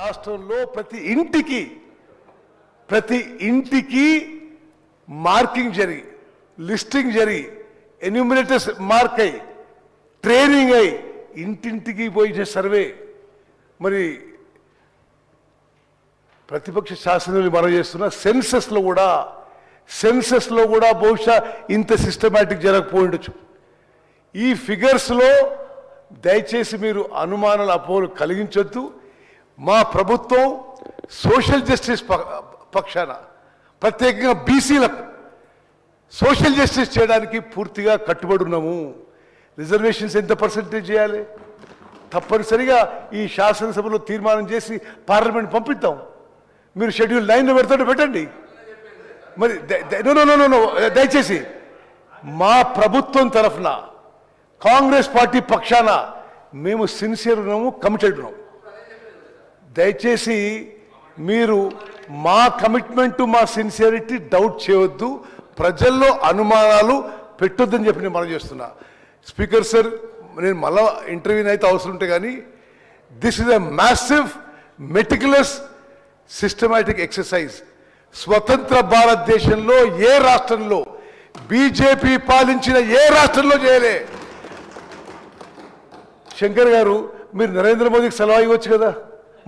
రాష్ట్రంలో ప్రతి ఇంటికి మార్కింగ్ జరిగి, లిస్టింగ్ జరిగి, ఎన్యూమినేటర్స్ మార్క్ అయ్యి, ట్రైనింగ్ అయ్యి, ఇంటింటికి పోయి సర్వే. మరి ప్రతిపక్ష శాసనసభ్యులు మనం చేస్తున్న సెన్సస్లో కూడా బహుశా ఇంత సిస్టమేటిక్ జరగకపోయిండొచ్చు. ఈ ఫిగర్స్లో దయచేసి మీరు అనుమానాలు, అపోహలు కలిగించొద్దు. మా ప్రభుత్వం సోషల్ జస్టిస్ పక్షాన, ప్రత్యేకంగా బీసీలకు సోషల్ జస్టిస్ చేయడానికి పూర్తిగా కట్టుబడి ఉన్నాము. రిజర్వేషన్స్ ఎంత పర్సెంటేజ్ చేయాలి తప్పనిసరిగా ఈ శాసనసభలో తీర్మానం చేసి పార్లమెంట్ పంపిద్దాం. మీరు షెడ్యూల్ 9 పెడతాడు పెట్టండి. మరి దయచేసి మా ప్రభుత్వం తరఫున కాంగ్రెస్ పార్టీ పక్షాన మేము సిన్సియర్ ఉన్నాము, కమిటెడ్ ఉన్నాము. దయచేసి మీరు మా కమిట్మెంట్, మా సిన్సియరిటీ డౌట్ చేయవద్దు, ప్రజల్లో అనుమానాలు పెట్టొద్దని చెప్పి నేను మనం చేస్తున్నా. స్పీకర్ సార్, నేను మళ్ళా ఇంటర్వ్యూని అయితే అవసరం ఉంటే కానీ this is a massive meticulous systematic exercise. స్వతంత్ర భారతదేశంలో ఏ రాష్ట్రంలో, బీజేపీ పాలించిన ఏ రాష్ట్రంలో చేయలే. శంకర్ గారు, మీరు నరేంద్ర మోదీకి సలహా ఇవ్వచ్చు కదా,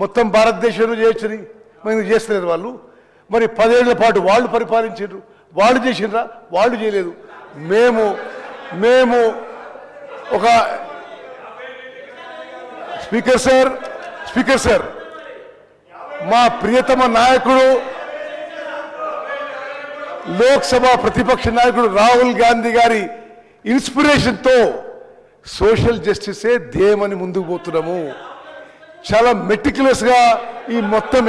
మొత్తం భారతదేశంలో చేయొచ్చని. మరి చేస్తలేరు వాళ్ళు. మరి 10 ఏళ్ల పాటు వాళ్ళు పరిపాలించారు, వాళ్ళు చేసినరా? వాళ్ళు చేయలేదు. మేము ఒక స్పీకర్ సార్ మా ప్రియతమ నాయకుడు, లోక్సభ ప్రతిపక్ష నాయకుడు రాహుల్ గాంధీ గారి ఇన్స్పిరేషన్తో సోషల్ జస్టిసే ధ్యేయమని ముందుకు పోతున్నాము. చాలా మెటిక్యులస్గా ఈ మొత్తం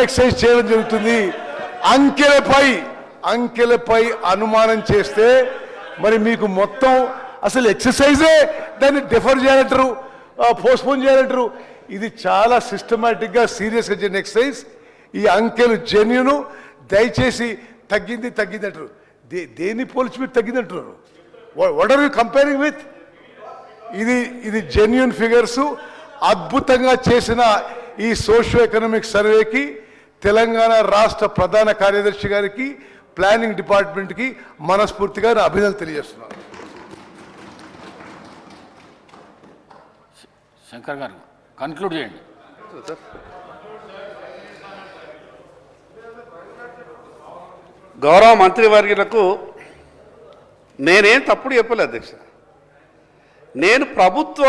ఎక్సైజ్ చేయడం జరుగుతుంది. అంకెలపై అనుమానం చేస్తే మరి మీకు మొత్తం అసలు ఎక్సర్సైజే దాన్ని డెఫర్ చేయాలంటారు, పోస్ట్పోన్ చేయాలంటారు. ఇది చాలా సిస్టమేటిక్గా సీరియస్గా జరిగిన ఎక్సర్సైజ్. ఈ అంకెలు జెన్యూను. దయచేసి తగ్గింది అంటారు. దేన్ని పోల్చి మీరు తగ్గింది అంటున్నారు? What are you comparing with? ఇది జెన్యూన్ ఫిగర్స్. అద్భుతంగా చేసిన ఈ సోషియో ఎకనామిక్ సర్వేకి తెలంగాణ రాష్ట్ర ప్రధాన కార్యదర్శి గారికి, ప్లానింగ్ డిపార్ట్మెంట్కి మనస్ఫూర్తిగా అభినందనలు తెలియజేస్తున్నాను. శంకర్ గారు కన్క్లూడ్ చేయండి. గౌరవ మంత్రివర్యులకు నేనేం తప్పుడు చెప్పలేదు అధ్యక్ష. నేను ప్రభుత్వ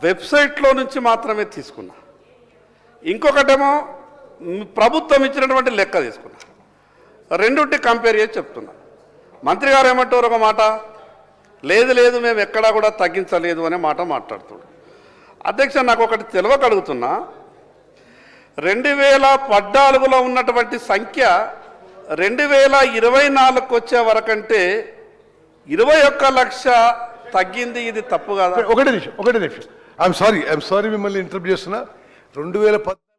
వెబ్సైట్లో నుంచి మాత్రమే తీసుకున్నా. ఇంకొకటేమో ప్రభుత్వం ఇచ్చినటువంటి లెక్క తీసుకున్నా. రెండుంటి కంపేర్ చేసి చెప్తున్నా. మంత్రి గారు ఏమంటారు ఒక మాట, లేదు మేము ఎక్కడా కూడా తగ్గించలేదు అనే మాట మాట్లాడుతున్నాడు. అధ్యక్ష, నాకు ఒకటి తెలియగలుగుతున్నా. 2014లో ఉన్నటువంటి సంఖ్య 2024కు వచ్చే వరకంటే 21 లక్ష తగ్గింది. ఇది తప్పు కాదా? ఒకటే నిమిషం. ఐఎమ్ సారీ మిమ్మల్ని ఇంటరప్ట్ చేస్తున్నా. 2014